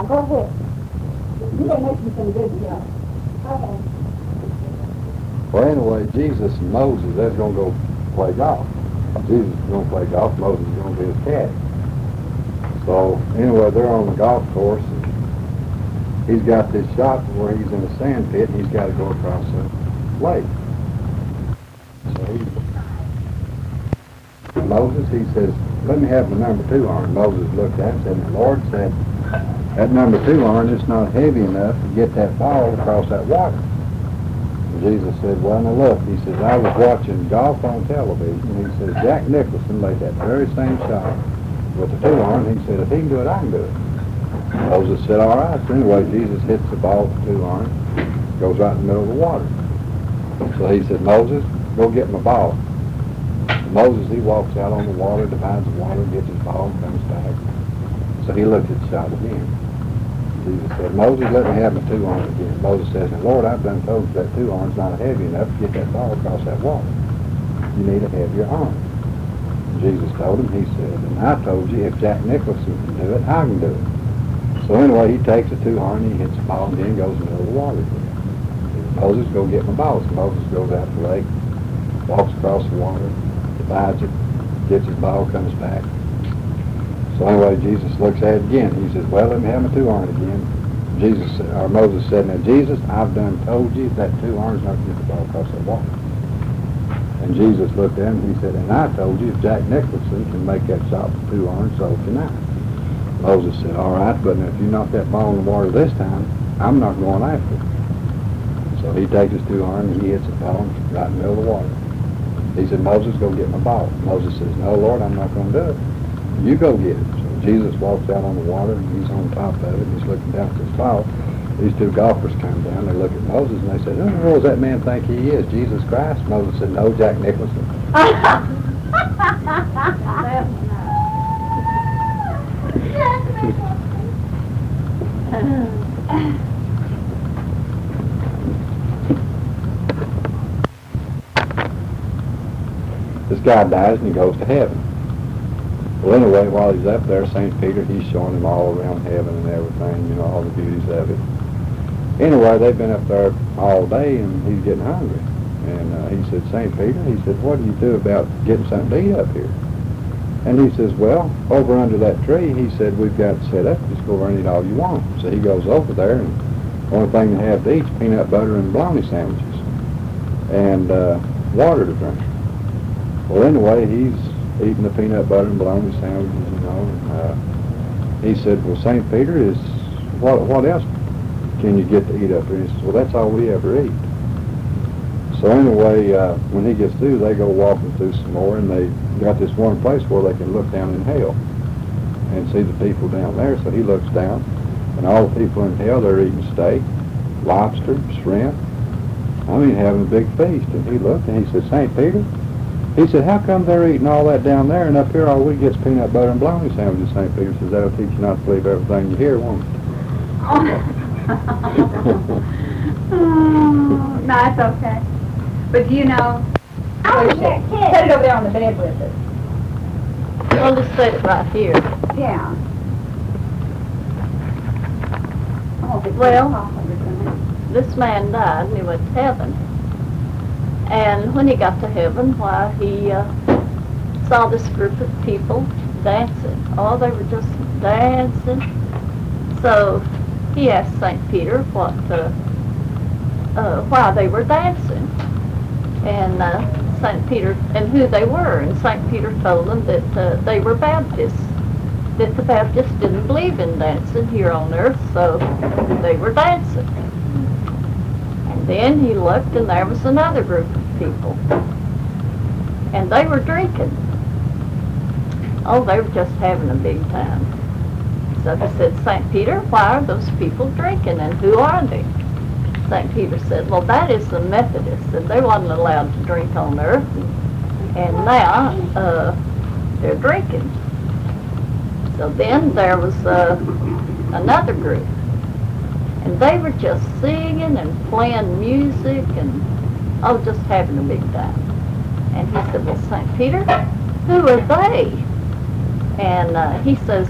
go ahead. You didn't make me some good job. Okay. Well, anyway, Jesus and Moses, they're going to go play golf. Jesus is going to play golf. Moses is going to be his caddy. So, anyway, they're on the golf course, and he's got this shot where he's in a sand pit, and he's got to go across the lake. So Moses, he says, let me have the number 2 iron. Moses looked at it and said, the Lord said, that number 2 iron is not heavy enough to get that ball across that water. And Jesus said, well, now look, he says, I was watching golf on television, and he says, Jack Nicholson made that very same shot with the 2 iron. He said, if he can do it, I can do it. Moses said, all right. So anyway, Jesus hits the ball with the 2 iron, goes right in the middle of the water. So he said, Moses, go get my ball. And Moses, he walks out on the water, divides the water, gets his ball, and comes back. So he looked at the shot again. Jesus said, Moses, let me have my 2 iron again. Moses says, Lord, I've done told you that 2 iron's not heavy enough to get that ball across that water. You need a heavier iron. And Jesus told him, he said, and I told you, if Jack Nicholson can do it, I can do it. So anyway, he takes the 2 iron, he hits the ball, and then goes into the water again. Moses, go get my ball. So Moses goes out the lake, walks across the water, divides it, gets his ball, comes back. So anyway, Jesus looks at it again. He says, well, let me have my 2 iron again. Moses said, now Jesus, I've done told you that 2 iron's not going to get the ball across the water. And Jesus looked at him and he said, and I told you if Jack Nicholson can make that shot with 2 iron, so can I. Moses said, all right, but if you knock that ball in the water this time, I'm not going after it. So he takes his 2 iron and he hits the ball right in the middle of the water. He said, Moses, go get my ball. Moses says, no, Lord, I'm not going to do it. You go get it. So Jesus walks out on the water, and he's on top of it. He's looking down at this ball. These 2 golfers come down. They look at Moses, and they say, who in the world does that man think he is, Jesus Christ? Moses said, no, Jack Nicholson. This guy dies, and he goes to heaven. Well, anyway, while he's up there, St. Peter, he's showing him all around heaven and everything, you know, all the beauties of it. Anyway, they've been up there all day, and he's getting hungry. And he said, St. Peter, he said, what do you do about getting something to eat up here? And he says, well, over under that tree, he said, we've got it set up. Just go over and eat all you want. So he goes over there, and the only thing they have to eat is peanut butter and bologna sandwiches and water to drink. Well, anyway, he's eating the peanut butter and bologna sandwiches, you know. He said, well, St. Peter, is what else can you get to eat up here? He says, well, that's all we ever eat. So anyway, when he gets through, they go walking through some more, and they got this one place where they can look down in hell and see the people down there. So he looks down, and all the people in hell, they're eating steak, lobster, shrimp. I mean, having a big feast. And he looked, and he said, St. Peter, he said, how come they're eating all that down there, and up here all we get is peanut butter and bologna sandwiches? St. Peter says, that'll teach you not to believe everything you hear, won't it? No, it's okay. But you know, set it over there on the bed with us. I'll just set it right here. Yeah. Well, this man died and he went to heaven. And when he got to heaven, why, he saw this group of people dancing. Oh, they were just dancing. So he asked St. Peter why they were dancing. And St. Peter, and who they were. And St. Peter told them that they were Baptists, that the Baptists didn't believe in dancing here on earth, so they were dancing. And then he looked, and there was another group of people, and they were drinking. Oh, they were just having a big time. So he said, St. Peter, why are those people drinking, and who are they? St. Peter said, well, that is the Methodists, and they wasn't allowed to drink on earth, and now they're drinking. So then there was another group, and they were just singing and playing music and, oh, just having a big time. And he said, well, St. Peter, who are they? And he says,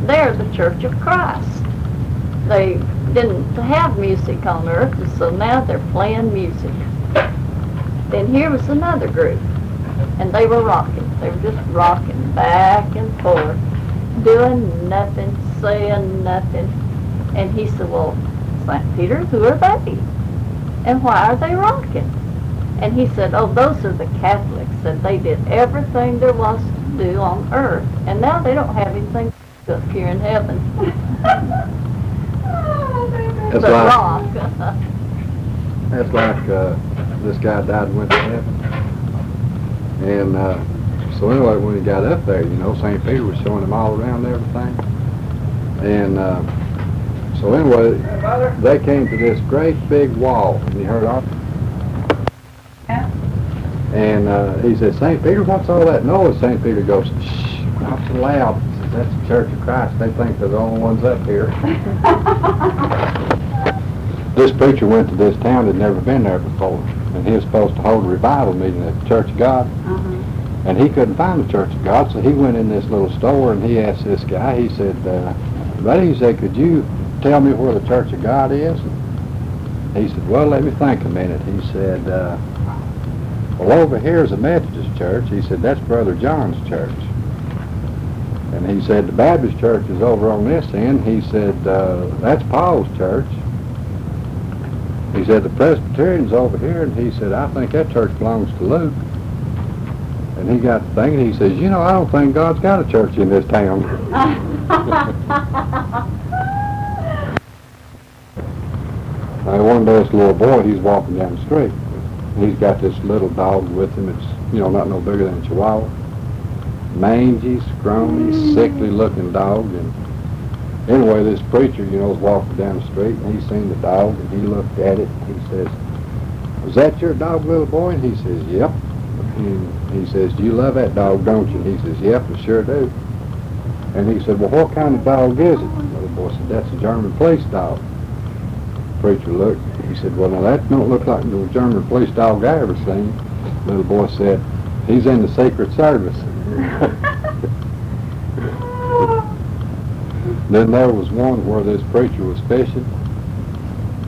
they're the Church of Christ. They didn't have music on earth, and so now they're playing music. Then here was another group, and they were rocking. They were just rocking back and forth, doing nothing, saying nothing. And he said, well, St. Peter, who are they? And why are they rocking? And he said, oh, those are the Catholics, and they did everything there was to do on earth, and now they don't have anything to do up here in heaven. That's But like, rock. that's like this guy died and went to heaven. And so anyway, when he got up there, you know, St. Peter was showing him all around everything. And so anyway, they came to this great big wall, and you heard all. Yeah. And he said, St. Peter, what's all that noise? St. Peter goes, shh, not so loud. He says, that's the Church of Christ. They think they're the only ones up here. This preacher went to this town that had never been there before, and he was supposed to hold a revival meeting at the Church of God. And he couldn't find the Church of God, so he went in this little store and he asked this guy, he said, buddy, he said, could you tell me where the Church of God is? And he said, well, let me think a minute. He said, well, over here is a Methodist church. He said, that's Brother John's church. And he said, the Baptist church is over on this end. He said, that's Paul's church. He said, the Presbyterian's over here. And he said, I think that church belongs to Luke. And he got to thinking, he says, you know, I don't think God's got a church in this town. Now, one day this little boy, he's walking down the street. He's got this little dog with him. It's, you know, not no bigger than a Chihuahua. Mangy, scrawny, sickly looking dog. And anyway, this preacher, you know, was walking down the street and he seen the dog and he looked at it and he says, was that your dog, little boy? And he says, yep. And he says, do you love that dog, don't you? And he says, yep, I sure do. And he said, well, what kind of dog is it? And the little boy said, that's a German police dog. The preacher looked. He said, well, now that don't look like the German police dog I ever seen. The little boy said, he's in the Secret Service. Then there was one where this preacher was fishing,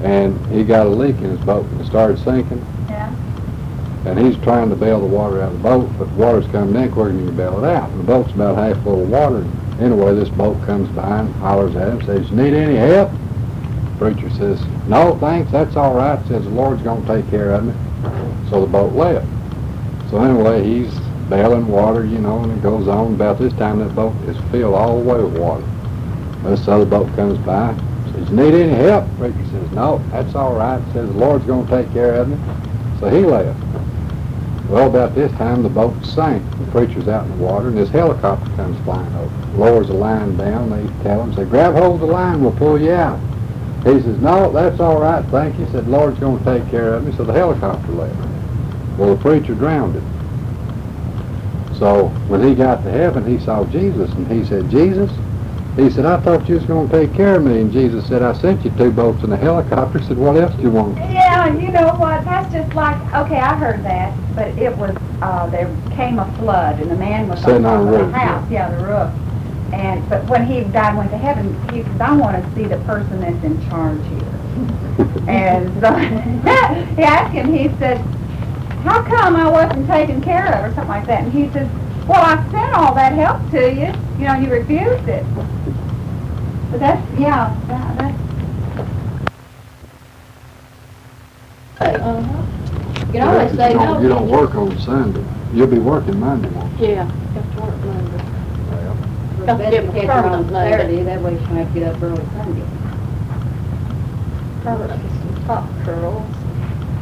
and he got a leak in his boat and it started sinking. Yeah. And he's trying to bail the water out of the boat, but the water's coming in quicker than you can bail it out. And the boat's about half full of water. And anyway, this boat comes by and hollers at him, says, you need any help? The preacher says, no, thanks, that's all right. Says, the Lord's going to take care of me. So the boat left. So anyway, he's bailing water, you know, and it goes on. About this time, that boat is filled all the way with water. This other boat comes by, says, you need any help? The preacher says, no, that's all right. Says, the Lord's going to take care of me. So he left. Well, about this time, the boat sank. The preacher's out in the water, and this helicopter comes flying over. Lowers the line down. They tell him, say, grab hold of the line, we'll pull you out. He says, no, that's all right, thank you. He said, Lord's going to take care of me. So the helicopter left. Well, the preacher drowned it. So when he got to heaven, he saw Jesus, and he said, Jesus? He said, I thought you was going to take care of me. And Jesus said, I sent you 2 boats and a helicopter. He said, what else do you want? Yeah, you know what? That's just like, okay, I heard that, but it was, there came a flood, and the man was Sitting on on top the of the roof, house, yeah, the roof. But when he died and went to heaven, he said, I want to see the person that's in charge here. And so he asked him, he said, how come I wasn't taken care of, or something like that? And he said, well, I sent all that help to you. You know, you refused it. But that's, yeah, that's... You can always say no. You don't work on Sunday. You'll be working Monday, won't you? Yeah, have to work Monday. Well, Got to get permanent Monday. Saturday, that way you don't have to get up early Sunday. Permanent with some top curls.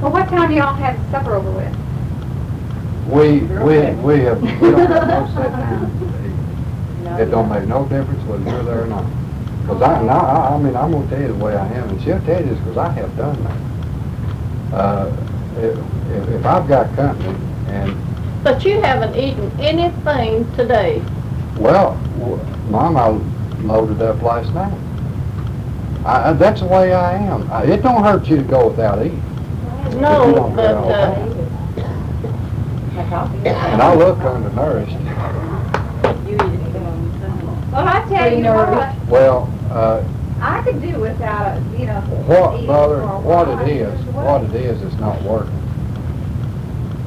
Well, what time do y'all have supper over with? we don't have no set time. It don't make no difference whether you're there or not. Because I mean, I'm going to tell you the way I am, and she'll tell you this because I have done that. If I've got company, and... But you haven't eaten anything today. Well, Mom, I loaded up last night. That's the way I am. It don't hurt you to go without eating. No, but... And I look undernourished. You eat it. Well, I tell you what, Well, I could do without, what, eating Mother, for a what while. it is, it's not working.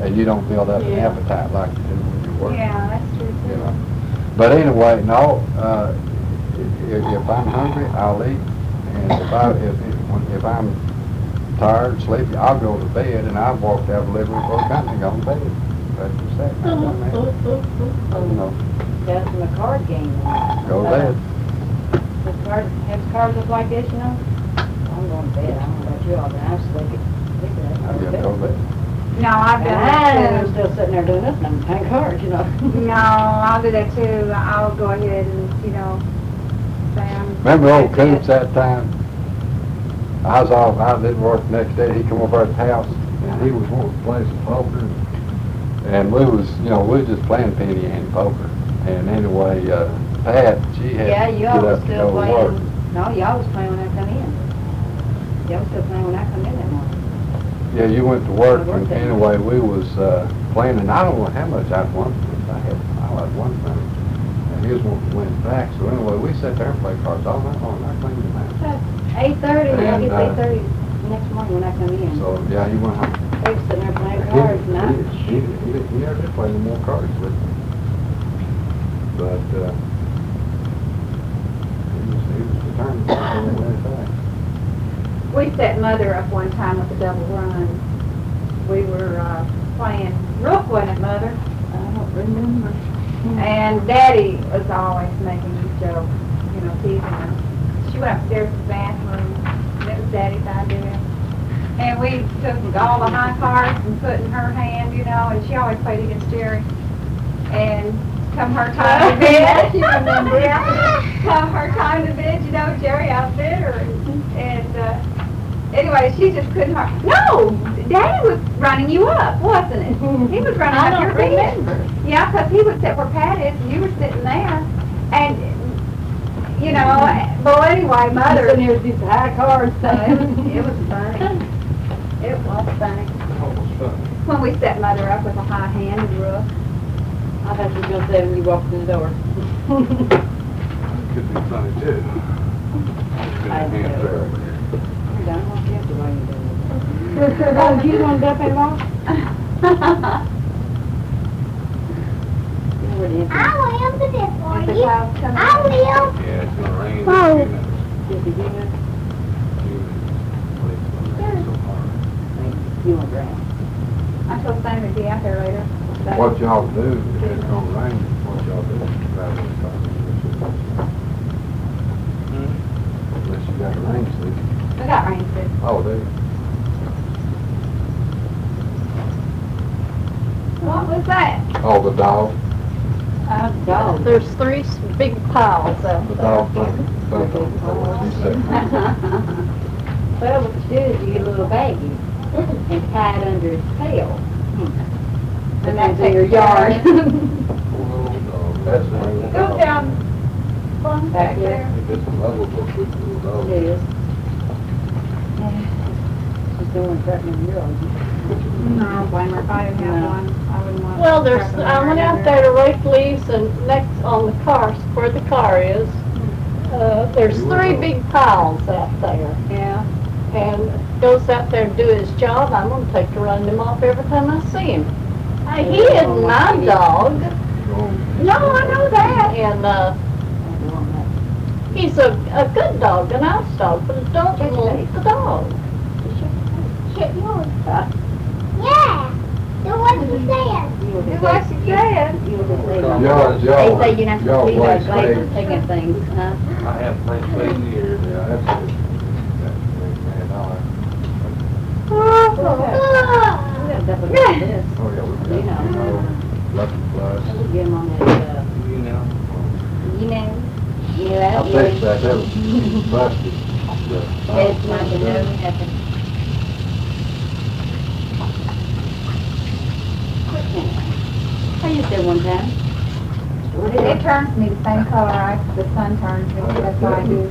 And you don't build up an Yeah. appetite like you do when you're working. Yeah, that's true You too. know. But anyway, no, if I'm hungry, I'll eat. And if I'm tired, sleepy, I'll go to bed, and I've walked out of the living room for a company, gone to bed. That's just that. I've done that. You know, That's from a card game. go to bed. Has cards look like this, I'm going to bed. I don't know about you all, but I'm sleepy. Yeah, go to bed. No, I've done I'm that too. still sitting there doing nothing. I'm playing cards, No, I'll do that too. I'll go ahead and, say I'm... Remember old Coots that time? I didn't work the next day. He come over at the house, and he was wanting to play some poker. And we was just playing penny ante poker. And anyway, Pat, she had Yeah, to you get all was up to still go to work. playing. No, y'all was playing when I come in. Y'all was still playing when I come in that morning. Yeah, you went to work, I worked and there. anyway, we was playing, and I don't know how much I'd won. I had one thing, and he was wanting to win it back. So anyway, we sat there and played cards all night long. I cleaned them out. 8:30, I And, get 8:30 next morning when I come in. So yeah, he went home. They was sitting there playing cards, and I... He never did play any more cards with me. But he was determined to win it back. We set Mother up one time with a double run. We were playing Rook, wasn't it, Mother? I don't remember. And Daddy was always making these jokes, teasing her. She went upstairs to the bathroom, and it was Daddy's idea. And we took all the high cards and put in her hand, and she always played against Jerry. And come her time to bed, You remember. yeah, come her time to bed, Jerry outbid her. And anyway, she just couldn't No! Daddy was running you up, wasn't it? He was running I up your don't bed. remember. Yeah, because he would sit where Pat is, and you were sitting there. And, well, anyway, Mother... Sitting here with these high cards. So it was funny. It was funny. Almost fun. When we set Mother up with a high hand and Rook. I thought you were going to say when you walked in the door. Could be funny too. I know. You're done, what's the other way you doing? Oh, you want to go up and walk? You know where the I will do this for Is the you. clouds coming? I will. Yeah, it's gonna rain. Whoa. is the unit? You won't drown. I told Sammy to be out there later. What y'all do, if it's gonna rain, what y'all do, drive in the car. Unless you got a rain suit. We got rain too. Oh, do you? What was that? Oh, the dog. Dog. There's three big piles out The there. dog thing. She said, Well, what you do is you get a little baggie and tie it under his tail. And that That's in your takes care yard. of poor little dog. That's the little Go dog. down. Plum back here. there. It's a level book with the little dog. It is. She's doing threatening you. No, I don't blame her. If I didn't have No. one, I wouldn't want. Well, I went her out in there to rake leaves, and next on the car, where the car is, there's three big piles out there. Yeah. And goes out there and do his job. I'm gonna take to run him off every time I see him. He isn't my dog, No, I know that. and he's a good dog, a nice dog, but I don't want the dog. Shit, yours. Yeah. Do what you said. Do what she said. They say you're not supposed to be that way waste for taking things, huh? I have played years. Yeah, that's it. Man, Oh. We got stuff like this. oh yeah, we've got, You know. Lucky Plus. We'll get him on that, You know. yeah, I fixed that, that was busted. It's not the no nothing. I used that one time. It turns me the same color the sun turns me. That's what I do.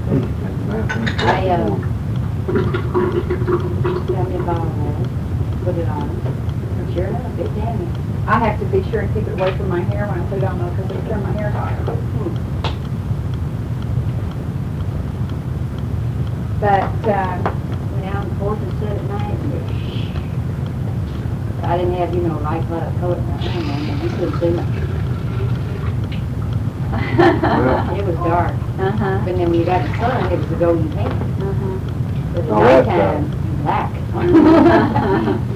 Got me a bottle of it, put it on. And sure enough, it damaged. I have to be sure and keep it away from my hair when I put it on though, because it'll turn my hair hot. But, Went out and forth and set at night. I didn't have, light coat in my hand, and you couldn't see much. It was dark. uh-huh. But then when you got the sun, it was a golden tan. But at Oh, that's nighttime, black.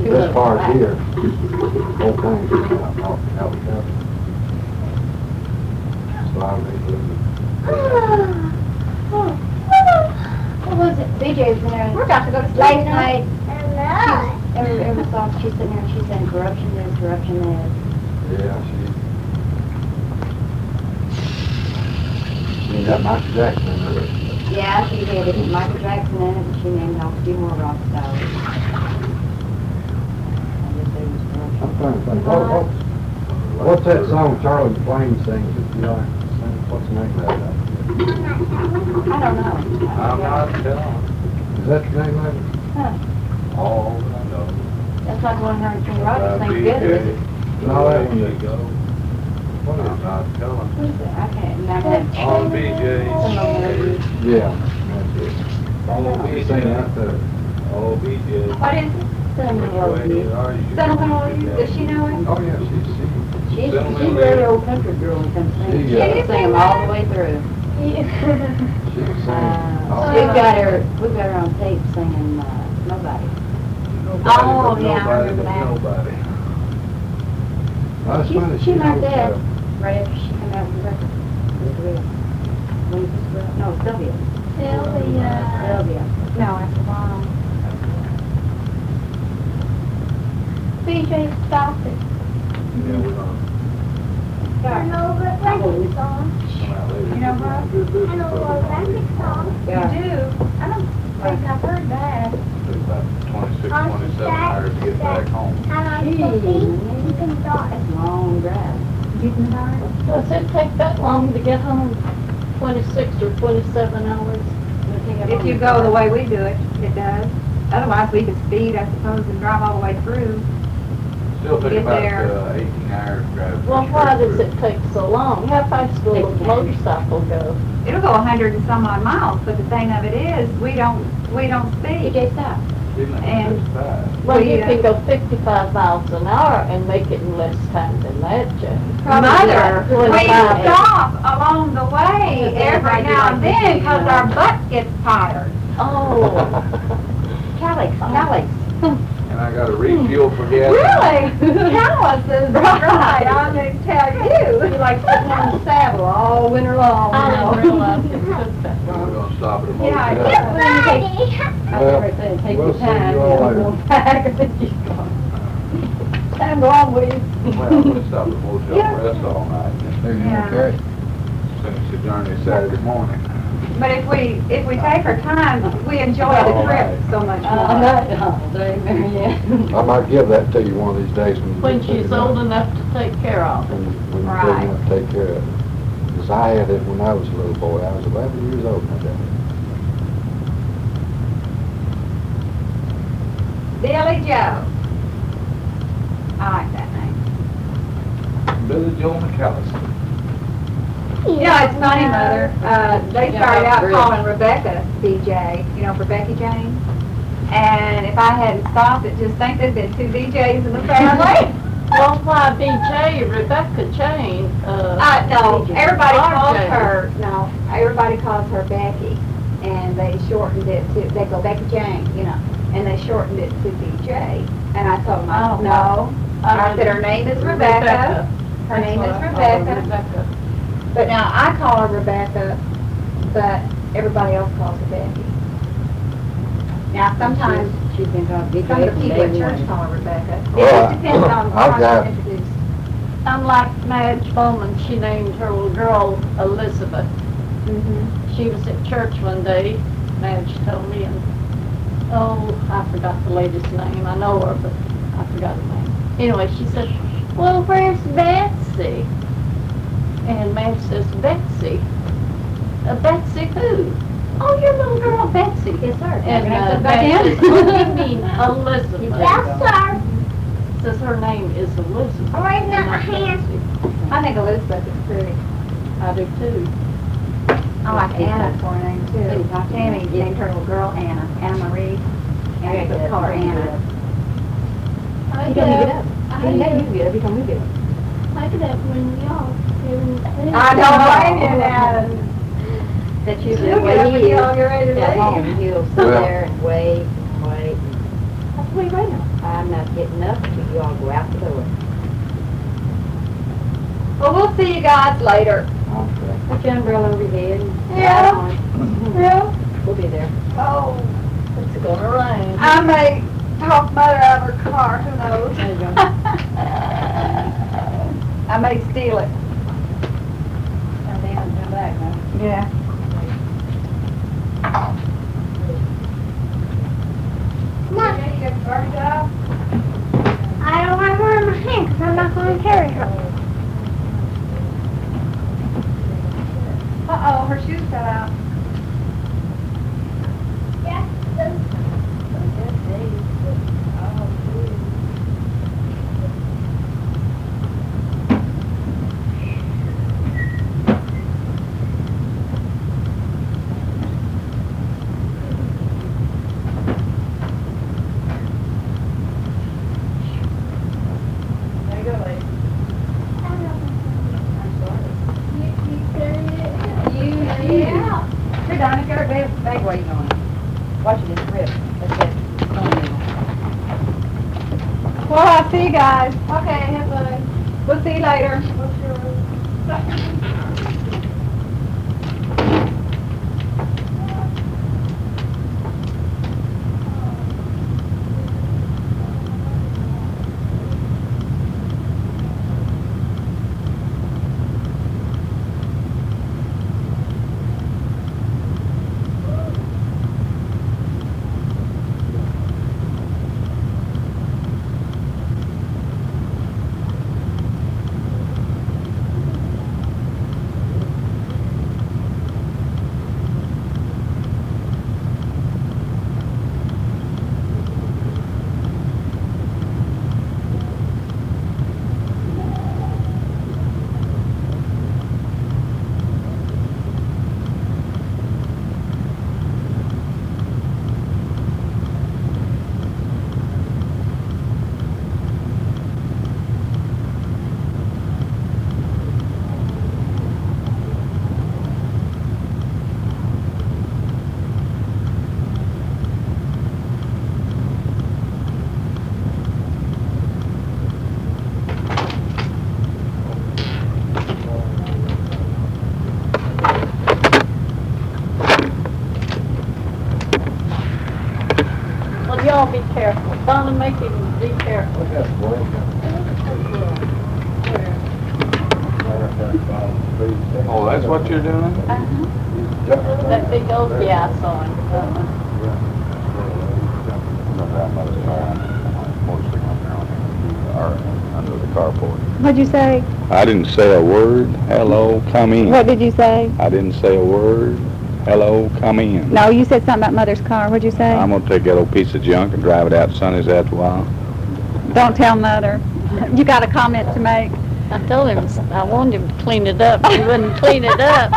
This part here, whole thing's out. So I really, What was it? BJ's been there. We're about to go to sleep Last now. night, Hello. every song she's sitting there and she's saying corruption this, corruption that. yeah, she got Michael Jackson in there. Yeah, she had it. Michael Jackson in it, and she named off a few more rock stars. I guess there was corruption. I'm trying to think, what's that song Charlie McClain sings? What's the name of that? I don't know. I'm not telling Is that the name of it? all that I know. That's like one of her and King Roger sing together, is it? No, that one. There you go. I'm not telling. Who's it? I can't remember. All BJ's. Yeah, that's it. All Sing BJ's. that there. All BJ's. What is it? Cinnamon Which Roll way You. are you? Cinnamon Roll You? Does she know it? Oh, yeah, She's a Cinnamon very Roll. old country girl when it comes to singing. She, She can sing them all the way through. she sings. We've got her on tape singing, Nobody. Nobody Oh, but yeah, I nobody remember but that. Nobody. That's funny, She like knows that. Right after she came out with the record. When was this girl? No, Sylvia. Sylvia. No, after a while. BJ, stop it. Yeah, we're gonna I know a Rebecca song. come out later. You know what? Good business, I know but a we're gonna Rebecca do song. You do? I don't think I've heard that. about 26, 27 hours to get back home. And I'm cooking, you can start. That's a long drive. Getting hard? Does it take that long to get home? 26 or 27 hours? If you go the way we do it, it does. Otherwise, we could speed, I suppose, and drive all the way through. Still take Get about there. 18 hours to drive. Well, why does it take so long? How fast will a motorcycle go? It'll go 100 and some odd miles, but the thing of it is, we don't speed. BJ, stop. And- Well, you Yeah. can go 55 miles an hour and make it in less time than that, Jane. Mother, we 25. stop along the way every now and then because our butt gets tired. Oh, Calix. And I got a refuel for gas. Really? Callus is right, I'm going to tell you. You like sitting on the saddle all winter long. I didn't realize it took that We're long. gonna stop at a Yeah, motel. yeah. Buddy. I was right there, take We'll your see time. you all later. Time go on with you. Well, we'll stop at a motel and rest all night. There you Yeah. go, Carrie. Finish the journey Saturday morning. But if we take our time, we enjoy the trip so much more. I might give that to you one of these days When she's old enough to take care of it. When you Right. enough to take care of it. Because I had it when I was a little boy. I was 11 years old when I got it. Billy Joe. I like that name. Billy Joe McAllister. You know, it's funny, Mother. They started out calling Rebecca BJ, for Becky Jane. And if I hadn't stopped it, just think there'd been 2 BJs in the family. Well, why BJ, Rebecca Jane? No, everybody calls RJ. her, everybody calls her Becky. And they shortened it to, they go Becky Jane, and they shortened it to BJ. And I told them, Oh, no. I said, her name is Rebecca. Her name is Rebecca. But now I call her Rebecca, but everybody else calls her Becky. Now sometimes She's been called BJ some of the from people day at church one. call her Rebecca. It Well, just depends on I've how got- she's introduced. Unlike Madge Bowman, she named her little girl Elizabeth. She was at church one day, Madge told me, and, I forgot the lady's name. I know her, but I forgot her name. Anyway, she said, well, where's Betsy? And Madge says, Betsy? Betsy who? Oh, your little girl Betsy. Yes, sir. And Back Madge in. says, what do you mean, Elizabeth? Yes, sir. Says her name is Elizabeth. I'm raising up my not hand. Betsy. I think Elizabeth is pretty. I do too. I like Anna for her name too. Tammy named her little girl Anna. Anna Marie. And we call her Anna. You don't get up. You get up. You come get up. I could have when y'all. I don't blame you now. That's usually You'll the get up way and he get is. all get ready to At home, leave. he'll sit Well- there and wait and wait. That's the way right now. I'm not getting up until you all go out the door. Well, we'll see you guys later. Put your umbrella over your head. And Yeah. ride on. Yeah. We'll be there. Oh, It's gonna rain. I may talk Mother out of her car. Who knows? There you go. I may steal it. Come down and come back, huh? Yeah. Mom, You get the garbage out? I don't want her in my hand because I'm not going to carry her. Uh-oh, her shoes fell out. There you go, lady. Yeah. Here, Donna, get her bag waiting on her. Watch it, it's ripped. That's it. Well, I'll see you guys. Okay, have a. We'll see you later. Well, y'all be careful. Donna, make him be careful. Oh, that's what you're doing? That big old gas on. Under the carport. What'd you say? I didn't say a word. Hello, come in. What did you say? I didn't say a word. Hello, come in. No, you said something about Mother's car. What'd you say? I'm gonna take that old piece of junk and drive it out to Sonny's after a while. Don't tell Mother. You got a comment to make? I told him, I wanted him to clean it up. He wouldn't clean it up.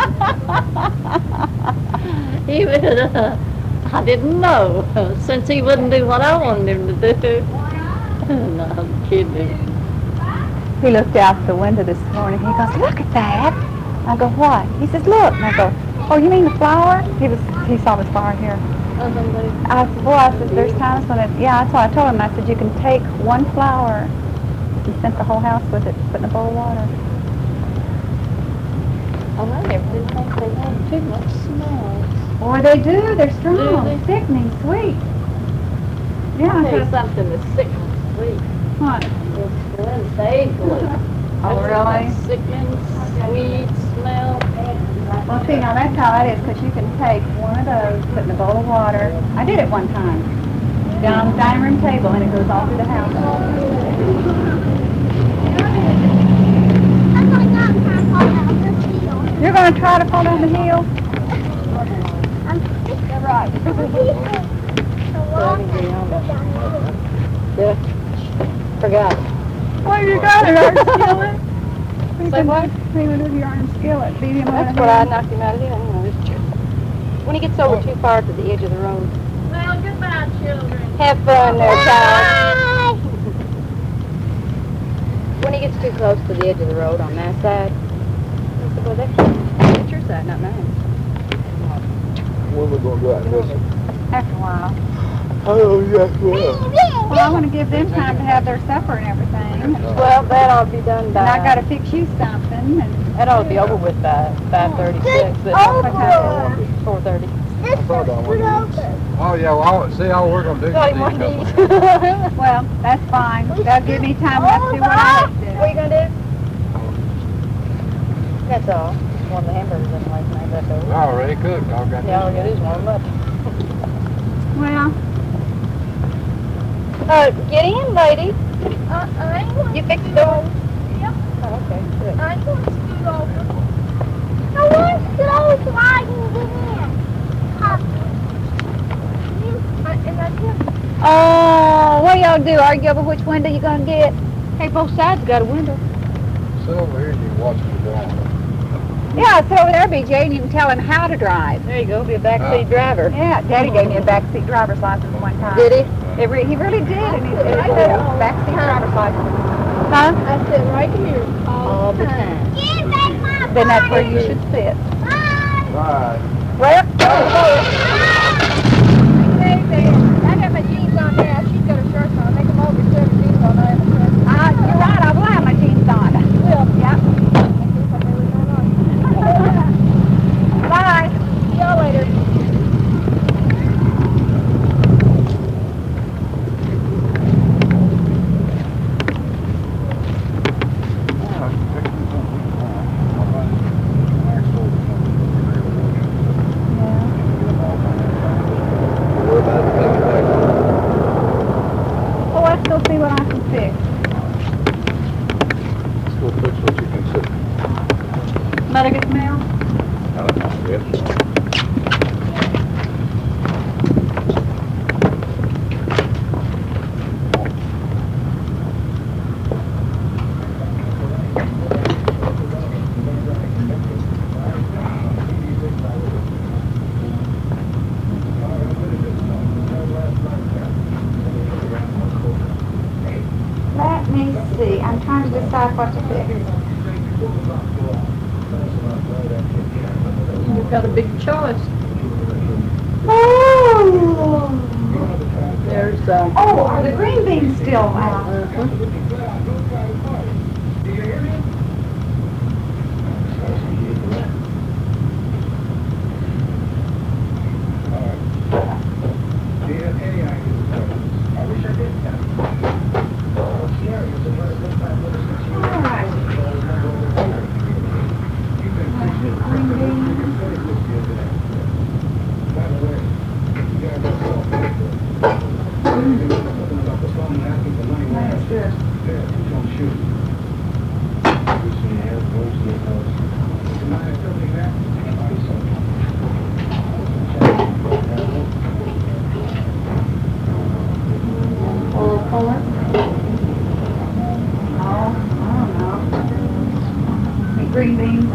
He would, I didn't know, since he wouldn't do what I wanted him to do. No, I'm kidding. He looked out the window this morning. He goes, look at that. I go, what? He says, look. And I go, oh, you mean the flower? He saw the flower here. I said, boy, I said, there's times when yeah, that's what I told him. I said, you can take one flower and scent the whole house with it, put in a bowl of water. Oh, I never did think they had too much smell. Or they do. They're strong, Do they? sickening, sweet. Yeah, I'll I tell you said, something that's sick and sweet. what? It's Wednesday glue. Oh, really? Sickening, sweet smell. Well, see, now that's how it is, because you can take one of those, put in a bowl of water. I did it one time, down on the dining room table, and it goes all through the house. You're going to try to fall down the hill? You're right. Forgot. Well, you got it, our skillet. Say what? Clean it with your iron skillet. Beat him over the That's what I head. knocked him out of here. When he gets over too far to the edge of the road. Well, goodbye, children. Have fun there, child. When he gets too close to the edge of the road on that side, I said, well, that's your side, not mine. When we gonna go out and visit? After a while. Oh, yes, well. Well, I want to give them time to have their supper and everything. Well, that ought to be done by... And I got to fix you something. And That ought to be over with by 5:36. Over. 4:30. Oh, yeah, well, see, all we're gonna do is So you eat want a to couple eat? of well, that's fine. That'll give me time enough to do what I have to What are you do. going to do? That's all. Just one of the hamburgers in the last night. That's It's over. already cooked, all got Yeah, all you got to do is warm them up. Well, Get in, lady. I ain't going You to fix the scoot door? over. Yep. Oh, okay, good. I ain't going to scoot over. I want to scoot over so I can get in. And I did. oh, what y'all do? Argue over which window you gonna get? Hey, both sides got a window. Sit over here and you watch the drawing. Yeah, sit over there, BJ, and you can tell him how to drive. There you go, be a backseat driver. Yeah, Daddy gave me a backseat driver's license one time. Did he? He really did, and he said a backseat driver's license. Huh? I sit right here All the time. Then that's where you should sit. Right. Well, I got my jeans on there. She's got her shorts on. Make them over 17 on there. you're right, I will have my jeans on. Yep. Bye. See y'all later. Well, let's go see what I can fix. Let's go fix what you can see. Another good smell? No, that's not good. Let me see. I'm trying to decide what to fix. You've got a big choice. Oh, There's, are the green beans still out? All right. Green beans. That's good. full of corn. Oh, I don't know. The green beans.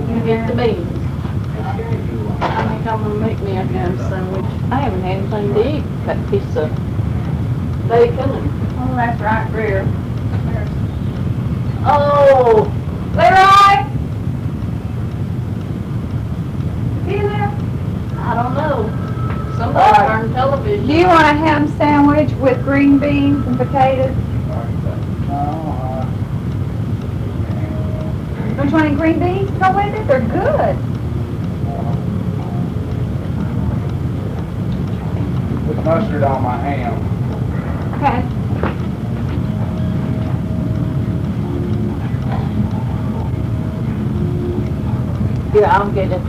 You get the beans. I think I'm gonna make me a ham sandwich. I haven't had anything to eat. That piece of bacon and... Oh, that's right, Greer. Oh! Leroy! See you there? I don't know. Somebody turned television. Do you want a ham sandwich with green beans and potatoes? Don't you want any green beans to go with it? They're good. Put mustard on my ham. Okay. Yeah, I'll get it.